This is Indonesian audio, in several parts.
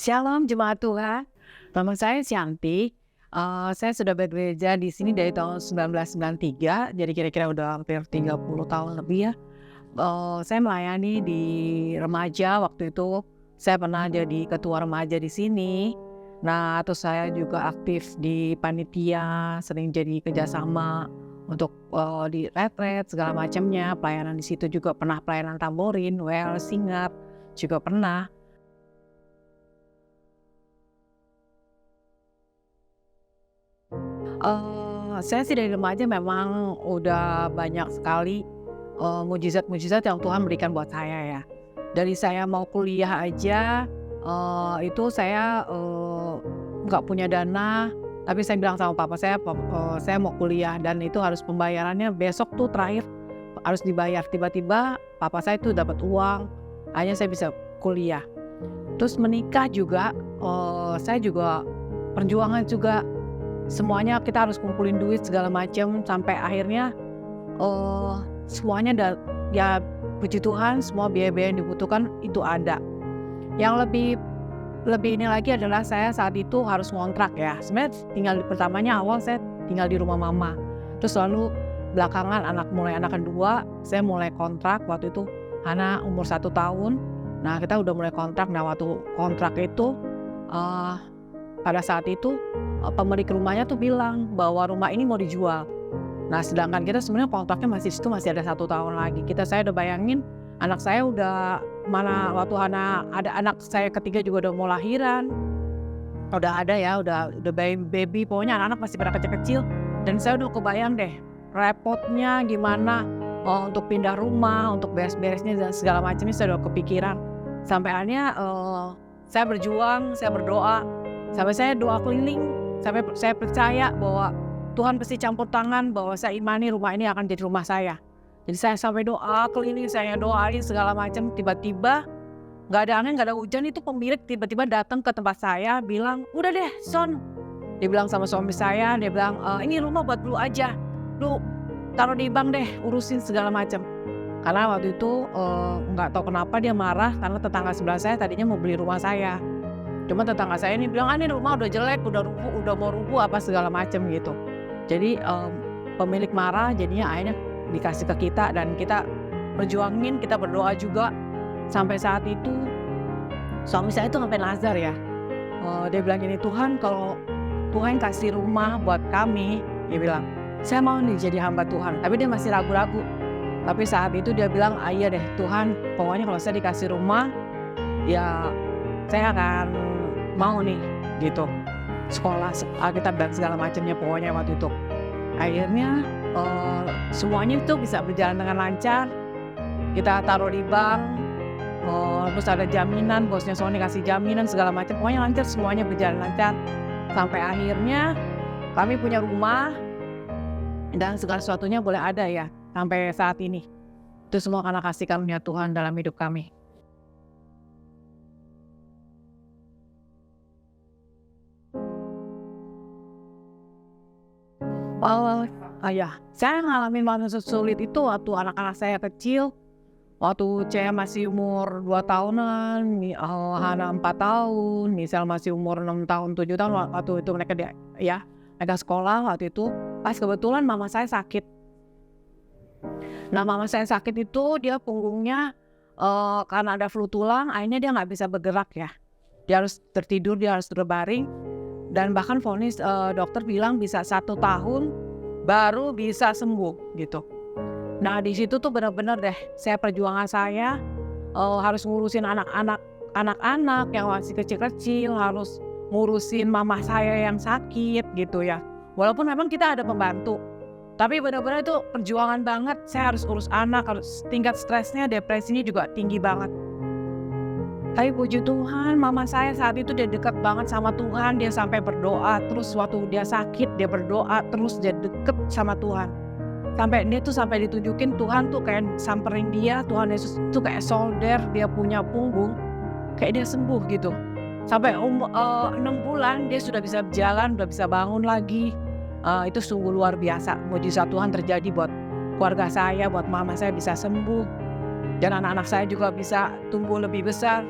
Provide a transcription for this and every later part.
Shalom jemaat Tuhan, nama saya Syanti. Saya sudah bergereja di sini dari tahun 1993, jadi kira-kira udah hampir 30 tahun lebih ya. Saya melayani di remaja waktu itu, saya pernah jadi ketua remaja di sini. Nah, terus saya juga aktif di panitia, sering jadi kerjasama untuk di retret segala macamnya, pelayanan di situ juga pernah pelayanan tamborin, singap juga pernah. Saya sih dari remaja memang udah banyak sekali, mukjizat-mukjizat yang Tuhan berikan buat saya ya. Dari saya mau kuliah aja, itu saya, nggak punya dana, tapi saya bilang sama papa saya, saya mau kuliah dan itu harus pembayarannya besok tuh terakhir harus dibayar. Tiba-tiba papa saya tuh dapat uang, akhirnya saya bisa kuliah. Terus menikah juga, saya juga perjuangan juga. Semuanya kita harus kumpulin duit segala macam sampai akhirnya, semuanya ya puji Tuhan semua biaya-biaya yang dibutuhkan itu ada. Yang lebih lebih ini lagi adalah saya saat itu harus ngontrak ya. Sebenarnya pertamanya awal saya tinggal di rumah mama. Terus lalu belakangan mulai anak kedua, saya mulai kontrak waktu itu anak umur 1 tahun. Nah, kita udah mulai kontrak. Nah, waktu kontrak itu, pada saat itu, pemilik rumahnya tuh bilang bahwa rumah ini mau dijual. Nah, sedangkan kita sebenarnya kontraknya masih ada 1 tahun lagi. Saya udah bayangin anak saya udah waktu ada anak saya ketiga juga udah mau lahiran, udah ada ya, udah baby, pokoknya anak-anak masih pada kecil-kecil. Dan saya udah kebayang deh repotnya gimana, untuk pindah rumah, untuk beres-beresnya dan segala macamnya saya udah kepikiran. Sampai akhirnya, saya berjuang, saya berdoa, sampai saya doa keliling, sampai saya percaya bahwa Tuhan pasti campur tangan, bahwa saya imani rumah ini akan jadi rumah saya. Jadi saya sampai doa keliling, saya doain segala macam, tiba-tiba nggak ada angin, nggak ada hujan, itu pemilik tiba-tiba datang ke tempat saya bilang, "Udah deh, Son." Dia bilang sama suami saya, dia bilang, "Ini rumah buat lu aja, lu taruh di bank deh, urusin segala macam." Karena waktu itu, nggak tahu kenapa dia marah karena tetangga sebelah saya tadinya mau beli rumah saya. Cuma tetangga saya ini bilang, "Ini rumah udah jelek, udah mau rubuh apa segala macam," gitu. Jadi, pemilik marah, jadinya akhirnya dikasih ke kita dan kita perjuangin, kita berdoa juga. Sampai saat itu suami saya itu sampai nazar ya, dia bilang gini, "Tuhan, kalau Tuhan kasih rumah buat kami," dia bilang, "saya mau nih jadi hamba Tuhan." Tapi dia masih ragu-ragu. Tapi saat itu dia bilang, "Iya deh Tuhan, pokoknya kalau saya dikasih rumah, ya saya akan mau nih," gitu. Sekolah, Alkitab dan segala macamnya pokoknya waktu itu. Akhirnya, semuanya itu bisa berjalan dengan lancar. Kita taruh di bank, terus ada jaminan, bosnya Sony kasih jaminan segala macam, pokoknya lancar, semuanya berjalan lancar. Sampai akhirnya kami punya rumah dan segala sesuatunya boleh ada ya, sampai saat ini. Itu semua karena kasih karunia Tuhan dalam hidup kami. Oh, ya, saya ngalamin masa sulit itu waktu anak-anak saya kecil, waktu Cea masih umur 2 tahunan, Hana 4 tahun, Misal masih umur 6 tahun, 7 tahun, waktu itu mereka sekolah waktu itu, pas kebetulan mama saya sakit. Nah, mama saya sakit itu dia punggungnya, karena ada flu tulang, akhirnya dia nggak bisa bergerak ya. Dia harus tertidur, dia harus berbaring, dan bahkan vonis, dokter bilang bisa 1 tahun baru bisa sembuh gitu. Nah, di situ tuh benar-benar deh perjuangan saya, harus ngurusin anak-anak yang masih kecil-kecil, harus ngurusin mama saya yang sakit gitu ya. Walaupun memang kita ada pembantu, tapi benar-benar itu perjuangan banget. Saya harus urus anak, harus tingkat stresnya, depresinya juga tinggi banget. Tapi puji Tuhan, mama saya saat itu dia dekat banget sama Tuhan, dia sampai berdoa terus waktu dia sakit, dia berdoa terus, dia deket sama Tuhan. Sampai ditunjukin Tuhan tuh kayak samperin dia, Tuhan Yesus tuh kayak solder, dia punya punggung, kayak dia sembuh gitu. Sampai 6 bulan dia sudah bisa berjalan, udah bisa bangun lagi. Itu sungguh luar biasa, mujizat Tuhan terjadi buat keluarga saya, buat mama saya bisa sembuh, dan anak-anak saya juga bisa tumbuh lebih besar.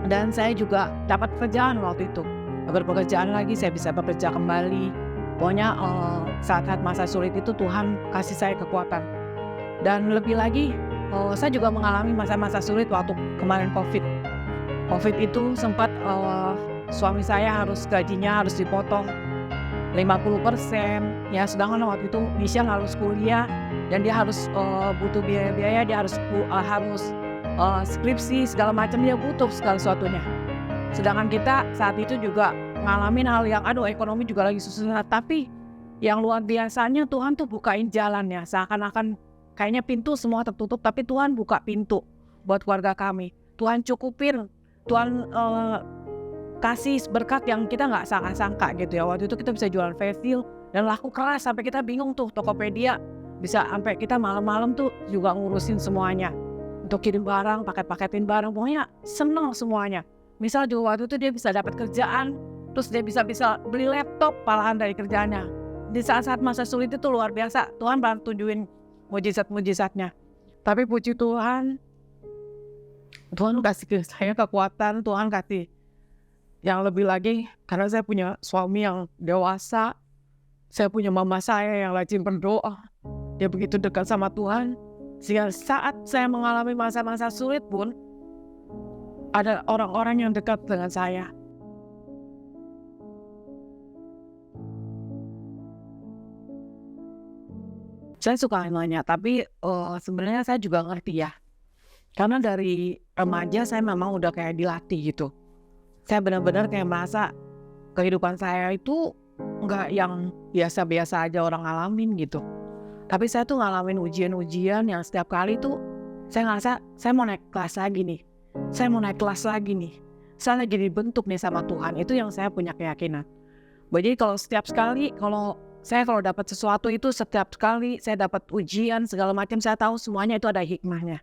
Dan saya juga dapat pekerjaan waktu itu. Dapat pekerjaan lagi, saya bisa bekerja kembali. Pokoknya saat-saat masa sulit itu Tuhan kasih saya kekuatan. Dan lebih lagi, saya juga mengalami masa-masa sulit waktu kemarin COVID. COVID itu sempat suami saya gajinya harus dipotong 50%. Ya, sedangkan waktu itu Michelle harus kuliah dan dia harus butuh biaya-biaya, dia harus skripsi segala macam, dia butuh segala sesuatunya. Sedangkan kita saat itu juga ngalamin hal yang ekonomi juga lagi susah, tapi yang luar biasanya Tuhan tuh bukain jalannya, seakan-akan kayaknya pintu semua tertutup, tapi Tuhan buka pintu buat keluarga kami. Tuhan cukupin, Tuhan kasih berkat yang kita nggak sangka-sangka gitu ya. Waktu itu kita bisa jualan face shield dan laku keras sampai kita bingung tuh, Tokopedia bisa sampai kita malam-malam tuh juga ngurusin semuanya untuk kirim barang, paketin barang, pokoknya seneng semuanya. Misal juga waktu itu dia bisa dapat kerjaan, terus dia bisa beli laptop malahan dari kerjaannya. Di saat-saat masa sulit itu luar biasa, Tuhan bantu tunjukin mujizat-mujizatnya. Tapi puji Tuhan, Tuhan kasih ke saya kekuatan, Tuhan kasih yang lebih lagi, karena saya punya suami yang dewasa, saya punya mama saya yang rajin berdoa, dia begitu dekat sama Tuhan, sehingga saat saya mengalami masa-masa sulit pun, ada orang-orang yang dekat dengan saya. Saya suka nanya, tapi sebenarnya saya juga ngerti ya. Karena dari remaja saya memang udah kayak dilatih gitu. Saya benar-benar kayak merasa kehidupan saya itu nggak yang biasa-biasa aja orang ngalamin gitu. Tapi saya tuh ngalamin ujian-ujian yang setiap kali tuh saya ngerasa saya mau naik kelas lagi nih. Saya mau naik kelas lagi nih. Saya lagi dibentuk nih sama Tuhan. Itu yang saya punya keyakinan. Jadi kalau kalau dapat sesuatu itu setiap kali saya dapat ujian segala macam, saya tahu semuanya itu ada hikmahnya.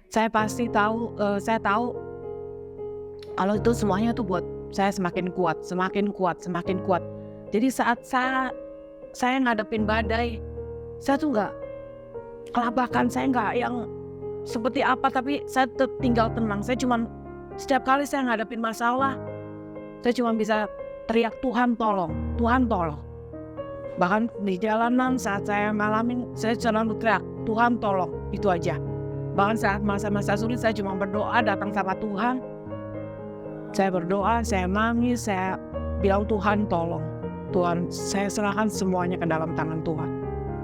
Saya pasti tahu, saya tahu kalau itu semuanya tuh buat saya semakin kuat. Jadi saat saya ngadepin badai, saya tuh nggak kelabakan, saya nggak yang seperti apa, tapi saya tinggal tenang. Saya cuma setiap kali saya ngadepin masalah, saya cuma bisa teriak Tuhan tolong, Tuhan tolong. Bahkan di jalanan saat saya ngalamin, saya selalu teriak Tuhan tolong, itu aja. Bahkan saat masa-masa sulit saya cuma berdoa, datang sama Tuhan. Saya berdoa, saya nangis, saya bilang Tuhan tolong. Tuhan, saya serahkan semuanya ke dalam tangan Tuhan.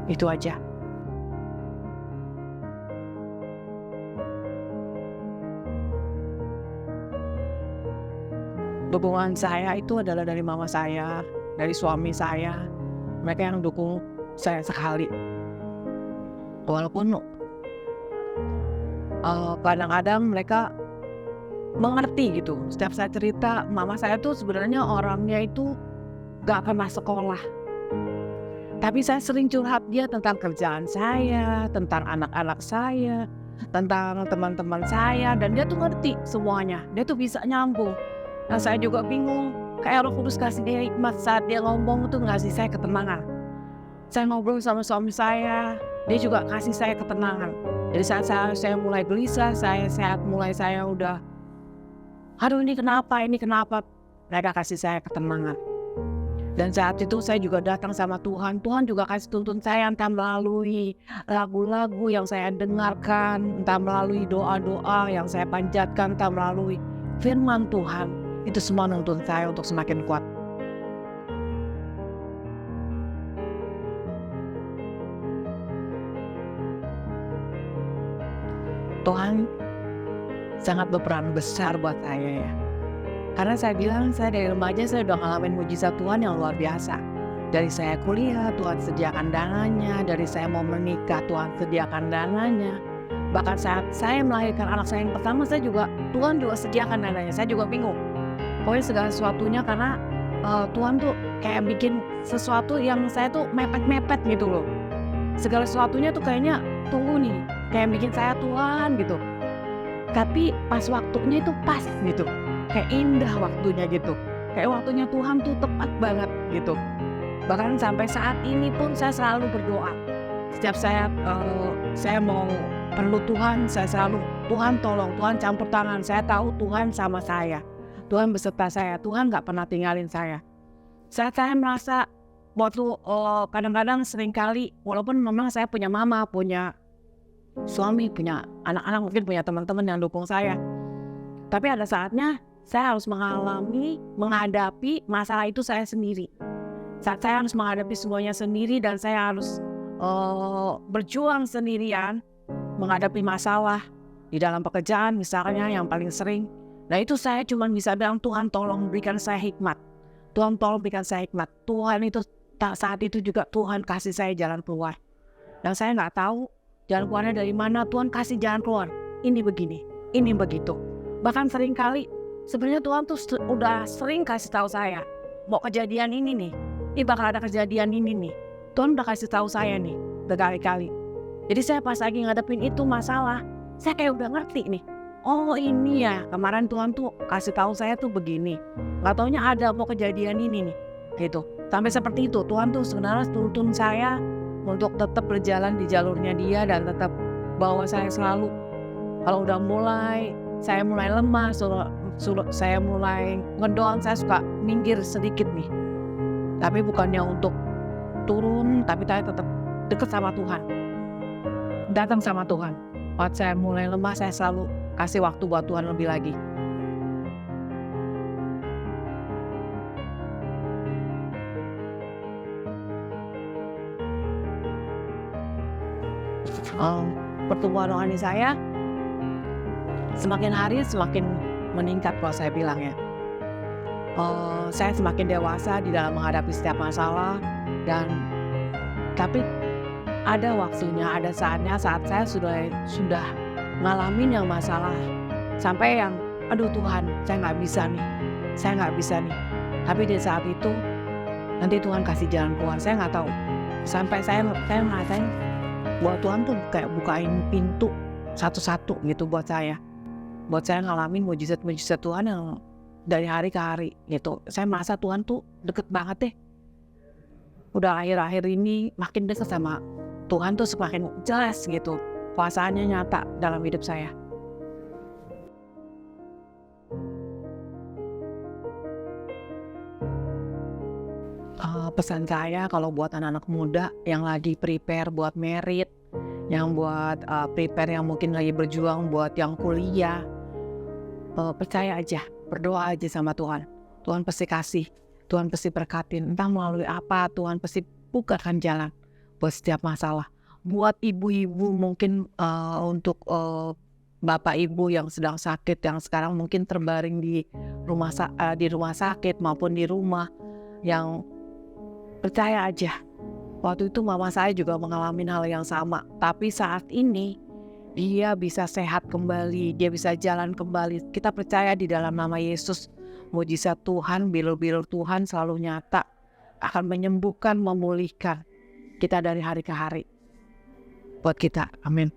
Itu aja. Dukungan saya itu adalah dari mama saya, dari suami saya. Mereka yang dukung saya sekali. Walaupun kadang-kadang mereka mengerti gitu. Setiap saya cerita, mama saya tuh sebenarnya orangnya itu gak pernah sekolah. Tapi saya sering curhat dia tentang kerjaan saya, tentang anak-anak saya, tentang teman-teman saya. Dan dia tuh ngerti semuanya. Dia tuh bisa nyambung. Nah saya juga bingung. Kayak Roh Kudus kasih dia hikmat saat dia ngomong tuh ngasih saya ketenangan. Saya ngobrol sama suami saya, dia juga kasih saya ketenangan. Jadi saat saya mulai gelisah, saya udah aduh ini kenapa, mereka kasih saya ketenangan. Dan saat itu saya juga datang sama Tuhan juga kasih tuntun saya entah melalui lagu-lagu yang saya dengarkan, entah melalui doa-doa yang saya panjatkan, entah melalui firman Tuhan. Itu semua nuntun saya untuk semakin kuat. Tuhan sangat berperan besar buat saya ya. Karena saya bilang, saya dari remaja saya udah ngalamin mujizat Tuhan yang luar biasa. Dari saya kuliah, Tuhan sediakan dananya. Dari saya mau menikah, Tuhan sediakan dananya. Bahkan saat saya melahirkan anak saya yang pertama, Tuhan juga sediakan dananya. Saya juga bingung. Pokoknya segala sesuatunya karena Tuhan tuh kayak bikin sesuatu yang saya tuh mepet-mepet gitu loh. Segala sesuatunya tuh kayaknya tunggu nih. Kayak bikin saya Tuhan gitu. Tapi pas waktunya itu pas gitu. Kayak indah waktunya gitu. Kayak waktunya Tuhan tuh tepat banget gitu. Bahkan sampai saat ini pun saya selalu berdoa. Setiap saya mau perlu Tuhan, saya selalu Tuhan tolong, Tuhan campur tangan. Saya tahu Tuhan sama saya. Tuhan beserta saya. Tuhan nggak pernah tinggalin saya. Saat saya merasa waktu kadang-kadang seringkali, walaupun memang saya punya mama, punya suami, punya anak-anak, mungkin punya teman-teman yang dukung saya. Tapi ada saatnya saya harus menghadapi masalah itu saya sendiri. Saat saya harus menghadapi semuanya sendiri dan saya harus berjuang sendirian menghadapi masalah di dalam pekerjaan misalnya yang paling sering. Nah itu saya cuma bisa bilang, Tuhan tolong berikan saya hikmat. Tuhan tolong berikan saya hikmat. Tuhan itu saat itu juga Tuhan kasih saya jalan keluar. Dan saya nggak tahu jalan keluarnya dari mana. Tuhan kasih jalan keluar. Ini begini, ini begitu. Bahkan seringkali sebenarnya Tuhan tuh udah sering kasih tahu saya, mau kejadian ini nih, ini bakal ada kejadian ini nih. Tuhan udah kasih tahu saya nih berkali-kali. Jadi saya pas lagi ngadepin itu masalah, saya kayak udah ngerti nih. Oh ini ya, kemarin Tuhan tuh kasih tahu saya tuh begini. Gak taunya ada mau kejadian ini nih, gitu. Sampai seperti itu, Tuhan tuh sebenarnya tuntun saya untuk tetap berjalan di jalurnya Dia dan tetap bawa saya selalu. Kalau udah saya mulai lemah, saya mulai ngedown, saya suka minggir sedikit nih. Tapi bukannya untuk turun, tapi saya tetap dekat sama Tuhan. Datang sama Tuhan. Waktu saya mulai lemah, saya selalu kasih waktu buat Tuhan lebih lagi. Pertumbuhan rohani saya semakin hari semakin meningkat kalau saya bilang ya. Saya semakin dewasa di dalam menghadapi setiap masalah tapi ada waktunya, ada saatnya saat saya sudah ngalamin yang masalah sampai yang aduh Tuhan, saya nggak bisa nih. Tapi di saat itu nanti Tuhan kasih jalan keluar. Saya nggak tahu. Sampai saya ngerasain bahwa Tuhan tuh kayak bukain pintu satu-satu gitu buat saya ngalamin mujizat-mujizat Tuhan yang dari hari ke hari gitu. Saya merasa Tuhan tuh deket banget deh. Udah akhir-akhir ini makin deket sama Tuhan tuh semakin jelas gitu. Kuasaannya nyata dalam hidup saya. Pesan saya kalau buat anak-anak muda yang lagi prepare buat merit, yang buat prepare yang mungkin lagi berjuang buat yang kuliah, percaya aja, berdoa aja sama Tuhan. Tuhan pasti kasih, Tuhan pasti berkatin. Entah melalui apa, Tuhan pasti bukakan jalan buat setiap masalah. Buat ibu-ibu mungkin untuk bapak ibu yang sedang sakit, yang sekarang mungkin terbaring di rumah sakit maupun di rumah, yang percaya aja. Waktu itu mama saya juga mengalami hal yang sama. Tapi saat ini dia bisa sehat kembali, dia bisa jalan kembali. Kita percaya di dalam nama Yesus, mujizat Tuhan, bilur-bilur Tuhan selalu nyata, akan menyembuhkan, memulihkan kita dari hari ke hari. Buat kita, amin.